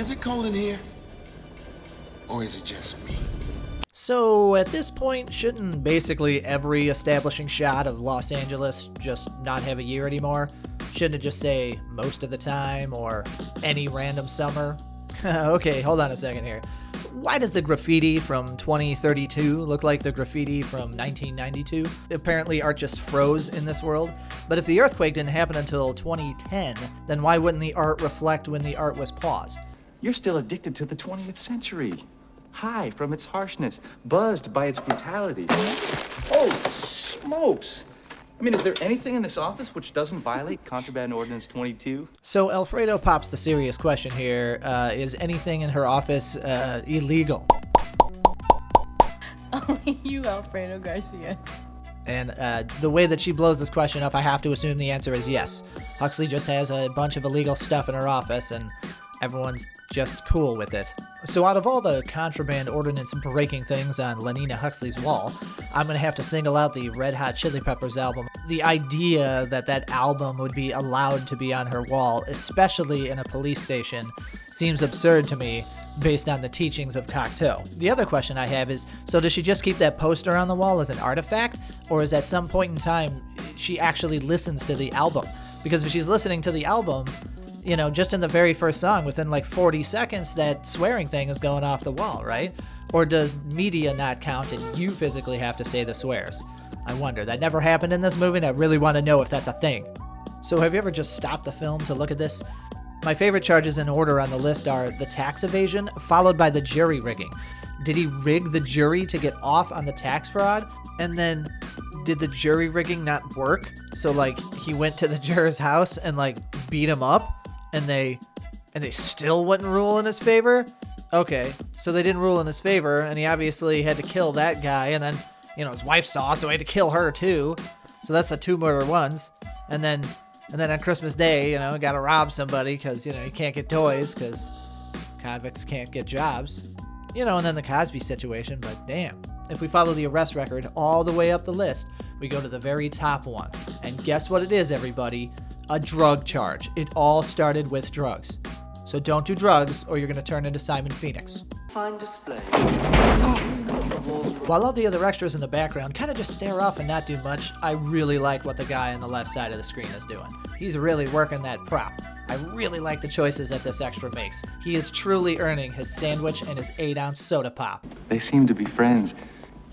Is it cold in here? Or is it just me? So at this point, shouldn't basically every establishing shot of Los Angeles just not have a year anymore? Shouldn't it just say most of the time or any random summer? Okay, hold on a second here. Why does the graffiti from 2032 look like the graffiti from 1992? Apparently art just froze in this world. But if the earthquake didn't happen until 2010, then why wouldn't the art reflect when the art was paused? You're still addicted to the 20th century. High from its harshness, buzzed by its brutality. Oh, smokes! I mean, is there anything in this office which doesn't violate Contraband Ordinance 22? So Alfredo pops the serious question here. Is anything in her office illegal? Only you, Alfredo Garcia. And the way that she blows this question up, I have to assume the answer is yes. Huxley just has a bunch of illegal stuff in her office, and everyone's just cool with it. So out of all the contraband ordinance breaking things on Lenina Huxley's wall, I'm going to have to single out the Red Hot Chili Peppers album. The idea that that album would be allowed to be on her wall, especially in a police station, seems absurd to me based on the teachings of Cocteau. The other question I have is, so does she just keep that poster on the wall as an artifact, or is at some point in time she actually listens to the album? Because if she's listening to the album, you know, just in the very first song, within like 40 seconds, that swearing thing is going off the wall, right? Or does media not count and you physically have to say the swears? I wonder. That never happened in this movie, and I really want to know if that's a thing. So have you ever just stopped the film to look at this? My favorite charges in order on the list are the tax evasion, followed by the jury rigging. Did he rig the jury to get off on the tax fraud? And then did the jury rigging not work? So like he went to the juror's house and like beat him up? And they still wouldn't rule in his favor? Okay, so they didn't rule in his favor, and he obviously had to kill that guy, and then, you know, his wife saw, so he had to kill her too. So that's the two murder ones. And then on Christmas Day, you know, gotta rob somebody because, you know, you can't get toys because convicts can't get jobs. You know, and then the Cosby situation, but damn. If we follow the arrest record all the way up the list, we go to the very top one. And guess what it is, everybody? A drug charge. It all started with drugs. So don't do drugs or you're going to turn into Simon Phoenix. Fine display. While all the other extras in the background kind of just stare off and not do much, I really like what the guy on the left side of the screen is doing. He's really working that prop. I really like the choices that this extra makes. He is truly earning his sandwich and his 8-ounce soda pop. They seem to be friends,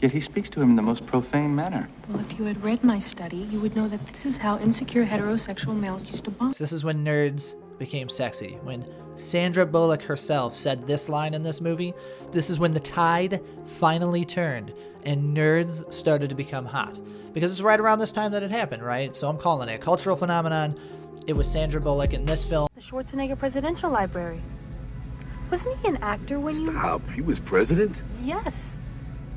yet he speaks to him in the most profane manner. Well, if you had read my study, you would know that this is how insecure heterosexual males used to bond. So this is when nerds became sexy. When Sandra Bullock herself said this line in this movie, this is when the tide finally turned and nerds started to become hot. Because it's right around this time that it happened, right? So I'm calling it a cultural phenomenon. It was Sandra Bullock in this film. The Schwarzenegger Presidential Library. Wasn't he an actor when you... Stop. He was president? Yes.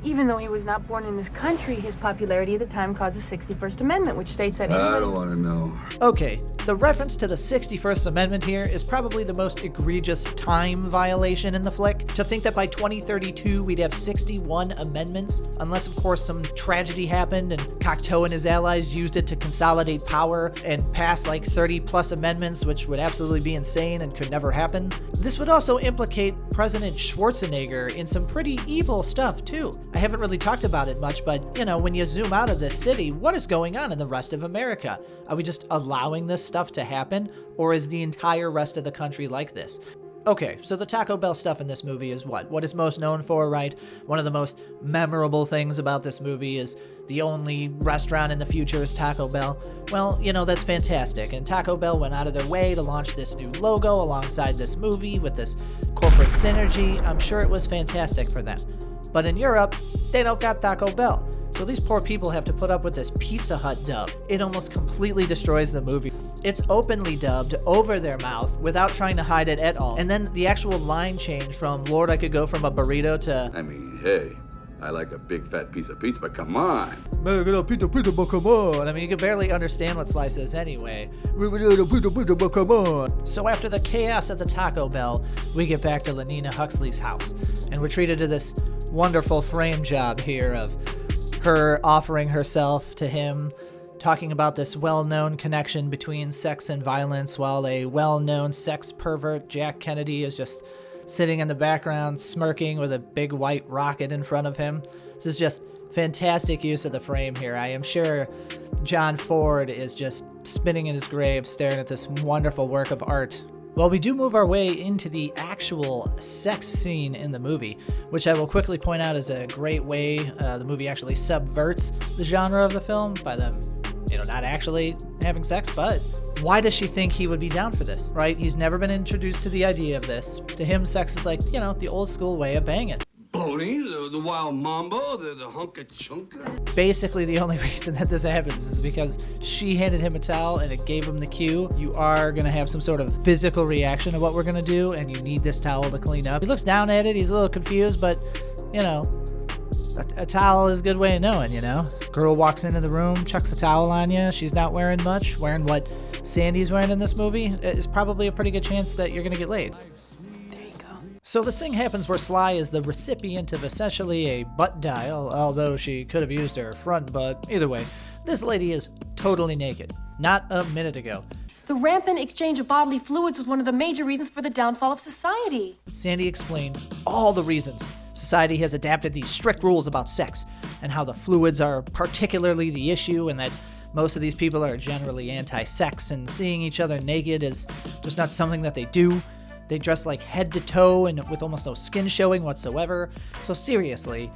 Even though he was not born in this country, his popularity at the time caused the 61st Amendment, which states that anyone... I don't want to know. Okay, the reference to the 61st Amendment here is probably the most egregious time violation in the flick. To think that by 2032 we'd have 61 amendments, unless of course some tragedy happened and Cocteau and his allies used it to consolidate power and pass like 30 plus amendments, which would absolutely be insane and could never happen. This would also implicate President Schwarzenegger in some pretty evil stuff too. I haven't really talked about it much, but, you know, when you zoom out of this city, what is going on in the rest of America? Are we just allowing this stuff to happen, or is the entire rest of the country like this? Okay, so the Taco Bell stuff in this movie is what? What it's most known for, right? One of the most memorable things about this movie is the only restaurant in the future is Taco Bell. Well, you know, that's fantastic, and Taco Bell went out of their way to launch this new logo alongside this movie with this corporate synergy. I'm sure it was fantastic for them. But in Europe, they don't got Taco Bell. So these poor people have to put up with this Pizza Hut dub. It almost completely destroys the movie. It's openly dubbed over their mouth without trying to hide it at all. And then the actual line change from, Lord, I could go from a burrito to... I mean, hey, I like a big fat piece of pizza, but come on. Come on. I mean, you can barely understand what Slice is anyway. So after the chaos at the Taco Bell, we get back to Lenina Huxley's house. And we're treated to this wonderful frame job here of her offering herself to him talking about this well-known connection between sex and violence, while a well-known sex pervert, Jack Kennedy, is just sitting in the background smirking with a big white rocket in front of him. This is just fantastic use of the frame here. I am sure John Ford is just spinning in his grave staring at this wonderful work of art. Well, we do move our way into the actual sex scene in the movie, which I will quickly point out is a great way the movie actually subverts the genre of the film by them, not actually having sex. But why does she think he would be down for this, right? He's never been introduced to the idea of this. To him, sex is like, the old school way of banging. Boney, the wild mambo, the hunka chunka. Basically, the only reason that this happens is because she handed him a towel and it gave him the cue. You are going to have some sort of physical reaction to what we're going to do, and you need this towel to clean up. He looks down at it. He's a little confused, but, a towel is a good way of knowing, Girl walks into the room, chucks a towel on you. She's not wearing much. Wearing what Sandy's wearing in this movie, it's probably a pretty good chance that you're going to get laid. So this thing happens where Sly is the recipient of essentially a butt dial, although she could have used her front butt. Either way, this lady is totally naked. Not a minute ago. The rampant exchange of bodily fluids was one of the major reasons for the downfall of society. Sandy explained all the reasons society has adapted these strict rules about sex, and how the fluids are particularly the issue, and that most of these people are generally anti-sex, and seeing each other naked is just not something that they do. They dress like head to toe and with almost no skin showing whatsoever. So seriously,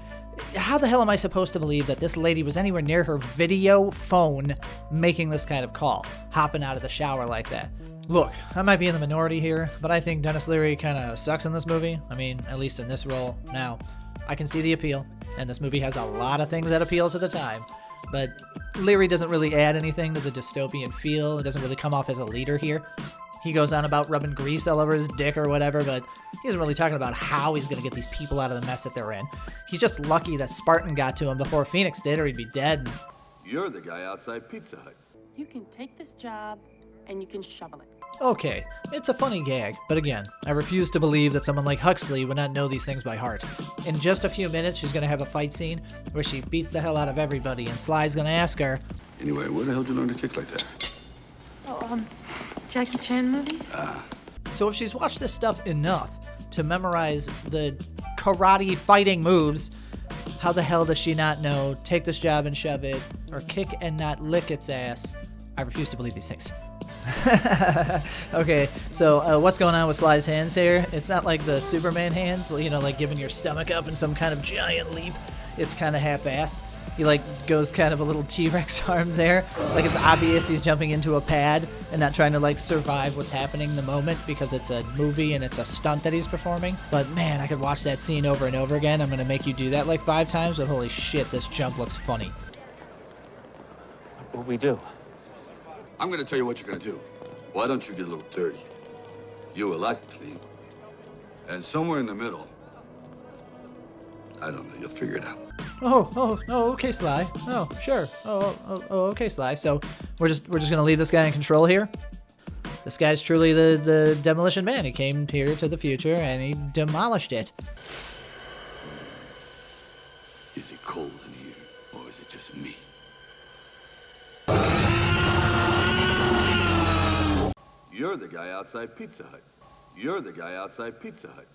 how the hell am I supposed to believe that this lady was anywhere near her video phone making this kind of call, hopping out of the shower like that? Look, I might be in the minority here, but I think Denis Leary kind of sucks in this movie. I mean, at least in this role. Now, I can see the appeal, and this movie has a lot of things that appeal to the time, but Leary doesn't really add anything to the dystopian feel. It doesn't really come off as a leader here. He goes on about rubbing grease all over his dick or whatever, but he isn't really talking about how he's going to get these people out of the mess that they're in. He's just lucky that Spartan got to him before Phoenix did, or he'd be dead. You're the guy outside Pizza Hut. You can take this job and you can shovel it. Okay, it's a funny gag, but again, I refuse to believe that someone like Huxley would not know these things by heart. In just a few minutes, she's going to have a fight scene where she beats the hell out of everybody, and Sly's going to ask her, Anyway, where the hell did you learn to kick like that? Jackie Chan movies? So if she's watched this stuff enough to memorize the karate fighting moves, how the hell does she not know take this job and shove it, or kick and not lick its ass? I refuse to believe these things. Okay, so what's going on with Sly's hands here? It's not like the Superman hands, like giving your stomach up in some kind of giant leap. It's kind of half-assed. He goes kind of a little T-Rex arm there. It's obvious he's jumping into a pad and not trying to survive what's happening in the moment because it's a movie and it's a stunt that he's performing. But man, I could watch that scene over and over again. I'm gonna make you do that 5 times, but holy shit, this jump looks funny. What we do? I'm gonna tell you what you're gonna do. Why don't you get a little dirty? You will like clean. And somewhere in the middle, I don't know, you'll figure it out. Oh, okay, Sly. Oh, sure. Okay, Sly. So we're just gonna leave this guy in control here. This guy's truly the Demolition Man. He came here to the future and he demolished it. Is it cold in here, or is it just me? You're the guy outside Pizza Hut. You're the guy outside Pizza Hut.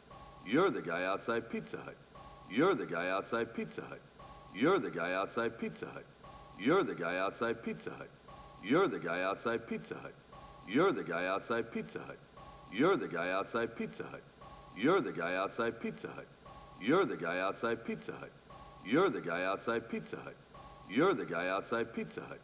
You're the guy outside Pizza Hut. You're the guy outside Pizza Hut. You're the guy outside Pizza Hut. You're the guy outside Pizza Hut. You're the guy outside Pizza Hut. You're the guy outside Pizza Hut. You're the guy outside Pizza Hut. You're the guy outside Pizza Hut. You're the guy outside Pizza Hut. You're the guy outside Pizza Hut. You're the guy outside Pizza Hut.